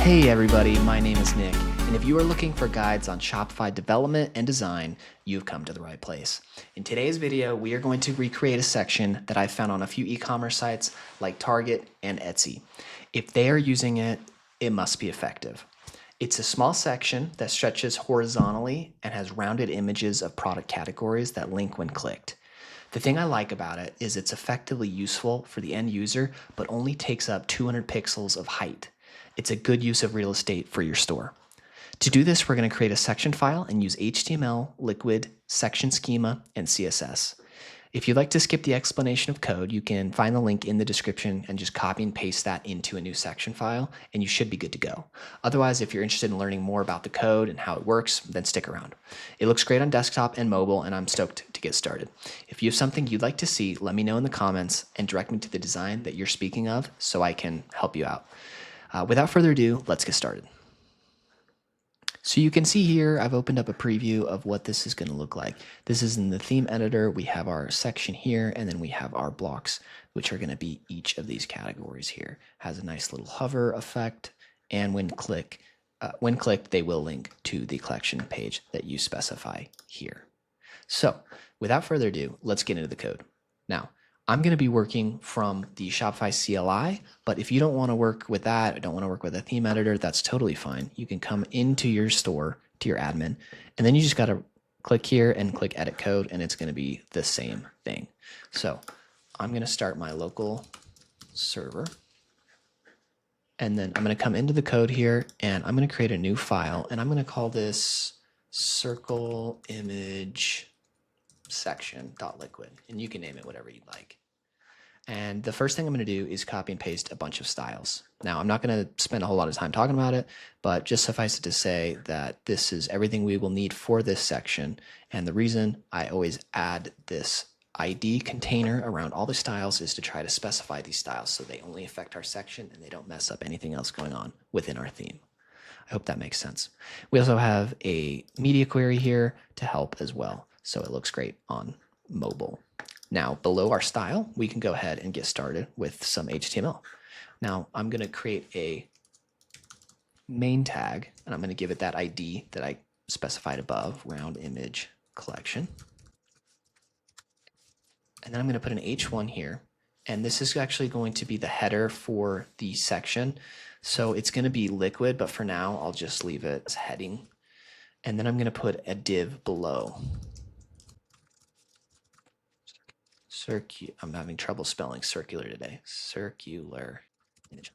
Hey everybody, my name is Nick, and if you are looking for guides on Shopify development and design, you've come to the right place. In today's video, we are going to recreate a section that I found on a few e-commerce sites like Target and Etsy. If they are using it, it must be effective. It's a small section that stretches horizontally and has rounded images of product categories that link when clicked. The thing I like about it is it's effectively useful for the end user, but only takes up 200 pixels of height. It's a good use of real estate for your store. To do this, we're going to create a section file and use HTML, Liquid, section schema, and CSS. If you'd like to skip the explanation of code, you can find the link in the description and just copy and paste that into a new section file, and you should be good to go. Otherwise, if you're interested in learning more about the code and how it works, then stick around. It looks great on desktop and mobile, and I'm stoked to get started. If you have something you'd like to see, let me know in the comments and direct me to the design that you're speaking of so I can help you out. Without further ado, let's get started. So you can see here, I've opened up a preview of what this is going to look like. This is in the theme editor. We have our section here, and then we have our blocks, which are going to be each of these categories here. Has a nice little hover effect, and when clicked, they will link to the collection page that you specify here. So without further ado, let's get into the code. Now, I'm going to be working from the Shopify CLI, but if you don't want to work with that, or don't want to work with a theme editor, that's totally fine. You can come into your store, to your admin, and then you just got to click here and click edit code, and it's going to be the same thing. So I'm going to start my local server, and then I'm going to come into the code here, and I'm going to create a new file, and I'm going to call this circle image section.liquid, and you can name it whatever you'd like. And the first thing I'm going to do is copy and paste a bunch of styles. Now, I'm not going to spend a whole lot of time talking about it, but just suffice it to say that this is everything we will need for this section. And the reason I always add this ID container around all the styles is to try to specify these styles so they only affect our section and they don't mess up anything else going on within our theme. I hope that makes sense. We also have a media query here to help as well, so it looks great on mobile. Now, below our style, we can go ahead and get started with some HTML. Now, I'm going to create a main tag, and I'm going to give it that ID that I specified above, round image collection. And then I'm going to put an H1 here, and this is actually going to be the header for the section. So it's going to be liquid, but for now, I'll just leave it as heading. And then I'm going to put a div below. I'm having trouble spelling circular today. Circular image.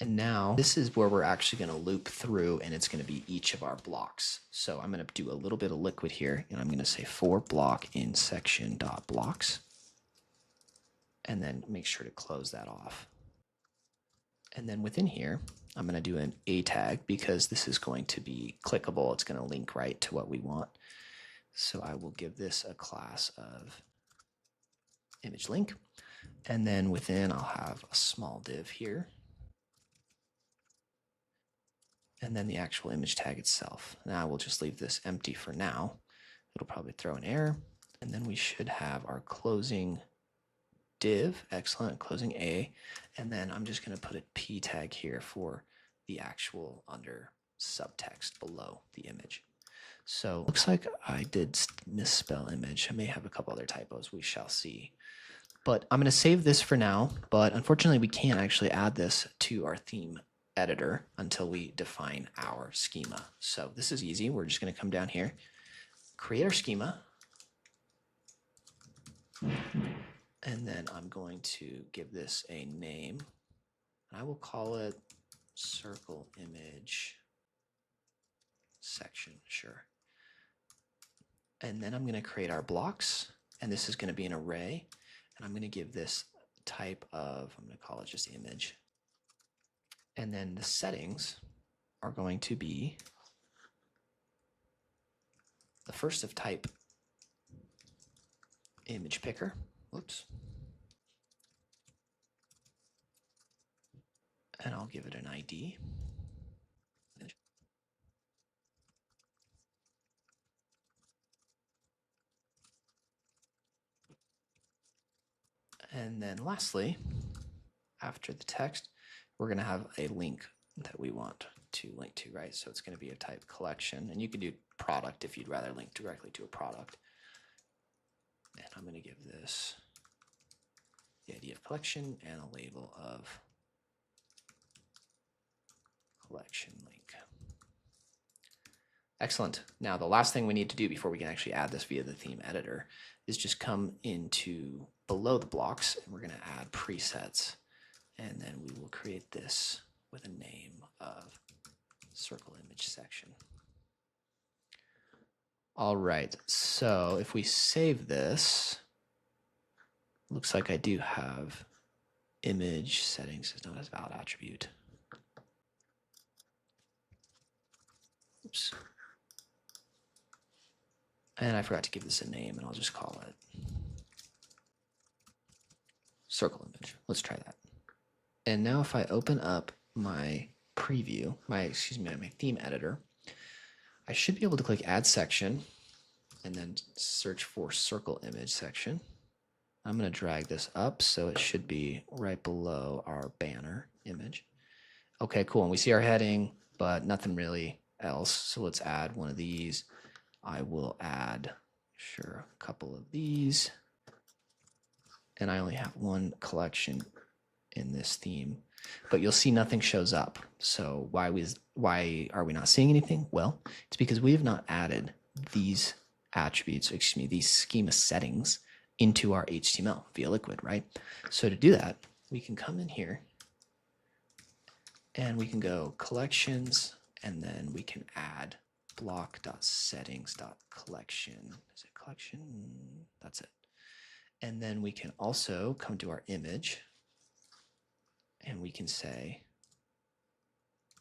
And now this is where we're actually going to loop through, and it's going to be each of our blocks. So I'm going to do a little bit of liquid here, and I'm going to say for block in section.blocks, and then make sure to close that off. And then within here, I'm going to do an A tag because this is going to be clickable. It's going to link right to what we want. So I will give this a class of image link. And then within, I'll have a small div here. And then the actual image tag itself. Now we'll just leave this empty for now. It'll probably throw an error. And then we should have our closing div, excellent, closing A, and then I'm just going to put a P tag here for the actual under subtext below the image. So looks like I did misspell image. I may have a couple other typos, we shall see. But I'm going to save this for now, but unfortunately we can't actually add this to our theme editor until we define our schema. So this is easy. We're just going to come down here, create our schema, and then I'm going to give this a name. I will call it circle image section, sure. And then I'm going to create our blocks, and this is going to be an array, and I'm going to give this type of, I'm going to call it just image. And then the settings are going to be the first of type image picker. Whoops. And I'll give it an ID. And then lastly, after the text, we're going to have a link that we want to link to, right? So it's going to be a type collection, and you can do product if you'd rather link directly to a product. And I'm going to give this the ID of collection and a label of collection link. Excellent. Now the last thing we need to do before we can actually add this via the theme editor is just come into below the blocks, and we're going to add presets, and then we will create this with a name of circle image section. All right, so if we save this, looks like I do have image settings is not as valid attribute. Oops. And I forgot to give this a name, and I'll just call it circle image. Let's try that. And now if I open up my preview, my theme editor, I should be able to click add section and then search for circle image section. I'm going to drag this up so it should be right below our banner image. Okay, cool. And we see our heading, but nothing really else. So let's add one of these. I will add, sure, a couple of these. And I only have one collection in this theme, but you'll see nothing shows up. So why are we not seeing anything? Well, it's because we have not added these attributes, these schema settings into our HTML via Liquid, right? So to do that, we can come in here and we can go collections, and then we can add block.settings.collection. Is it collection? That's it. And then we can also come to our image, and we can say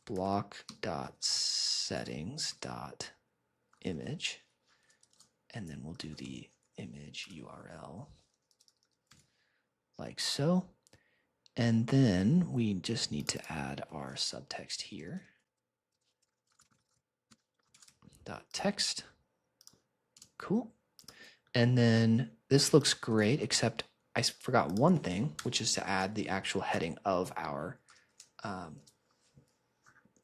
block.settings.image, and then we'll do the image URL like so. And then we just need to add our subtext here. .text. Cool. And then this looks great, except I forgot one thing, which is to add the actual heading of our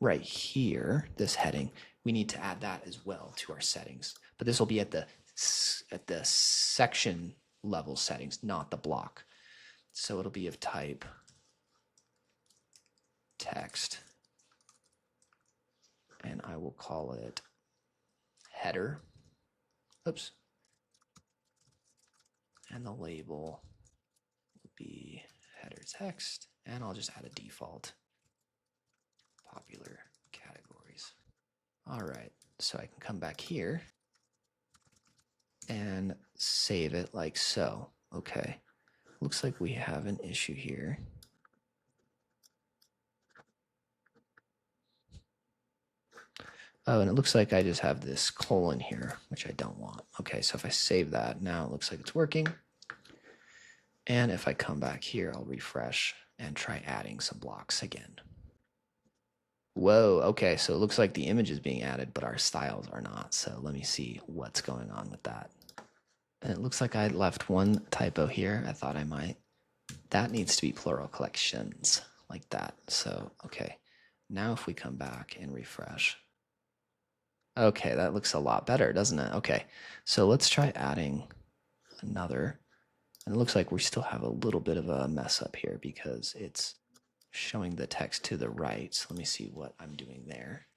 right here, this heading. We need to add that as well to our settings, but this will be at the section level settings, not the block. So it'll be of type text, and I will call it header. Oops. And the label will be header text, and I'll just add a default popular categories. All right, so I can come back here and save it like so. Okay, looks like we have an issue here. Oh, and it looks like I just have this colon here, which I don't want. Okay, so if I save that, now it looks like it's working. And if I come back here, I'll refresh and try adding some blocks again. Whoa, okay, so it looks like the image is being added, but our styles are not. So let me see what's going on with that. And it looks like I left one typo here. I thought I might. That needs to be plural collections, like that. So, okay, now if we come back and refresh. Okay, that looks a lot better, doesn't it? Okay, so let's try adding another. And it looks like we still have a little bit of a mess up here because it's showing the text to the right. So let me see what I'm doing there.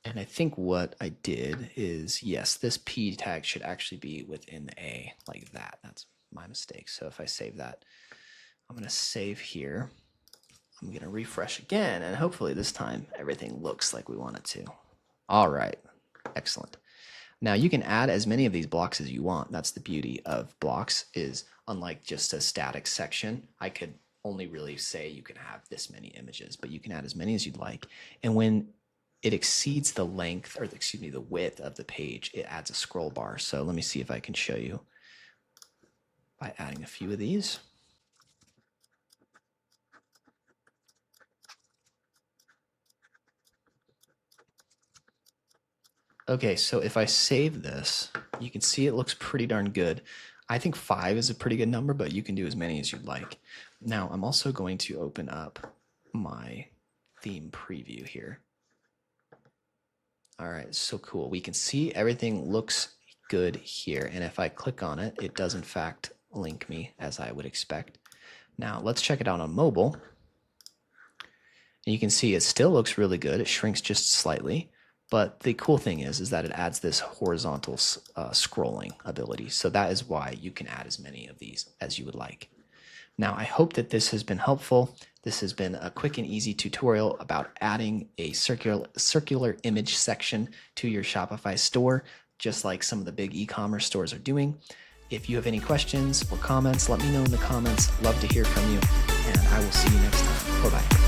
And I think what I did is, yes, this P tag should actually be within the A like that. That's my mistake. So if I save that, I'm going to save here. I'm going to refresh again, and hopefully this time everything looks like we want it to. All right, excellent. Now you can add as many of these blocks as you want. That's the beauty of blocks, is unlike just a static section, I could only really say you can have this many images, but you can add as many as you'd like. And when it exceeds the length, or the width of the page, it adds a scroll bar. So let me see if I can show you by adding a few of these. Okay, so if I save this, you can see it looks pretty darn good. I think 5 is a pretty good number, but you can do as many as you'd like. Now, I'm also going to open up my theme preview here. All right, so cool. We can see everything looks good here. And if I click on it, it does in fact link me as I would expect. Now let's check it out on mobile. And you can see it still looks really good. It shrinks just slightly. But the cool thing is that it adds this horizontal scrolling ability. So that is why you can add as many of these as you would like. Now, I hope that this has been helpful. This has been a quick and easy tutorial about adding a circular image section to your Shopify store, just like some of the big e-commerce stores are doing. If you have any questions or comments, let me know in the comments. Love to hear from you, and I will see you next time. Bye-bye.